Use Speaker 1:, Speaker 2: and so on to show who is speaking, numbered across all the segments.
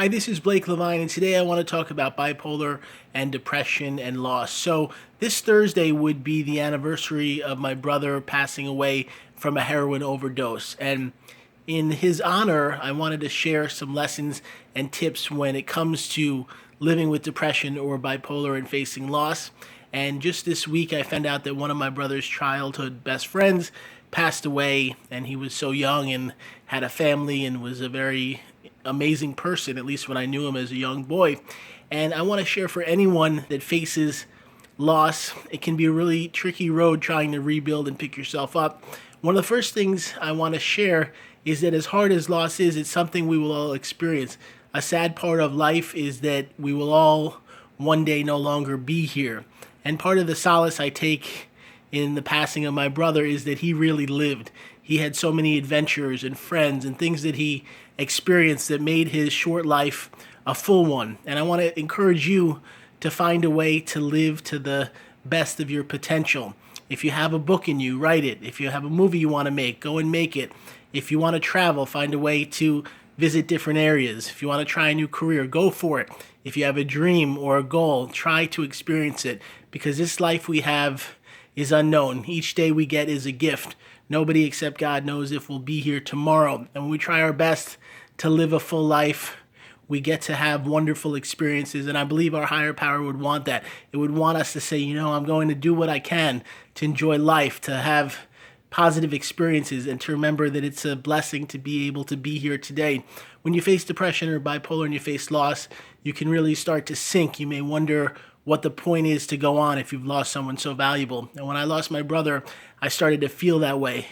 Speaker 1: Hi, this is Blake Levine, and today I want to talk about bipolar and depression and loss. So, this Thursday would be the anniversary of my brother passing away from a heroin overdose. And in his honor, I wanted to share some lessons and tips when it comes to living with depression or bipolar and facing loss. And just this week, I found out that one of my brother's childhood best friends passed away, and he was so young and had a family and was a very amazing person, at least when I knew him as a young boy. And I want to share for anyone that faces loss, it can be a really tricky road trying to rebuild and pick yourself up. One of the first things I want to share is that as hard as loss is, it's something we will all experience. A sad part of life is that we will all one day no longer be here. And part of the solace I take in the passing of my brother is that he really lived. He had so many adventures and friends and things that he experienced that made his short life a full one. And I want to encourage you to find a way to live to the best of your potential. If you have a book in you, write it. If you have a movie you want to make, go and make it. If you want to travel, find a way to visit different areas. If you want to try a new career, go for it. If you have a dream or a goal, try to experience it, because this life we have is unknown. Each day we get is a gift. Nobody except God knows if we'll be here tomorrow. And when we try our best to live a full life, we get to have wonderful experiences. And I believe our higher power would want that. It would want us to say, I'm going to do what I can to enjoy life, to have positive experiences, and to remember that it's a blessing to be able to be here today. When you face depression or bipolar and you face loss, you can really start to sink. You may wonder what the point is to go on if you've lost someone so valuable. And when I lost my brother, I started to feel that way.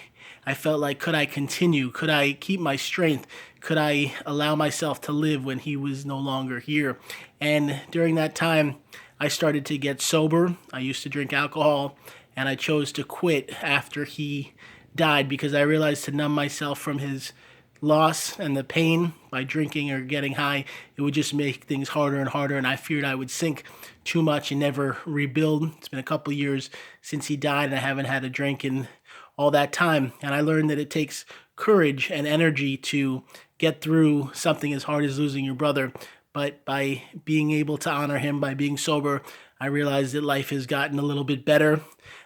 Speaker 1: I felt like, could I continue? Could I keep my strength? Could I allow myself to live when he was no longer here? And during that time, I started to get sober. I used to drink alcohol, and I chose to quit after he died because I realized to numb myself from his loss and the pain by drinking or getting high, it would just make things harder and harder, and I feared I would sink too much and never rebuild. It's been a couple of years since he died, and I haven't had a drink in all that time, and I learned that it takes courage and energy to get through something as hard as losing your brother. But by being able to honor him, by being sober, I realized that life has gotten a little bit better.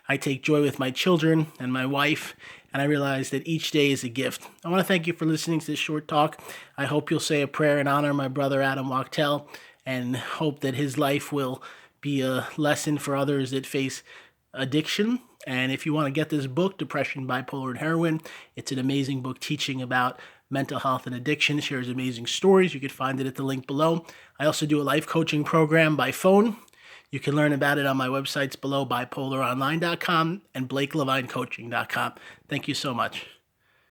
Speaker 1: I take joy with my children and my wife, and I realize that each day is a gift. I want to thank you for listening to this short talk. I hope you'll say a prayer and honor my brother Adam Wachtel, and hope that his life will be a lesson for others that face addiction. And if you want to get this book, Depression, Bipolar, and Heroin, it's an amazing book teaching about mental health and addiction. It shares amazing stories. You can find it at the link below. I also do a life coaching program by phone. You can learn about it on my websites below, bipolaronline.com and blakelevinecoaching.com. Thank you so much.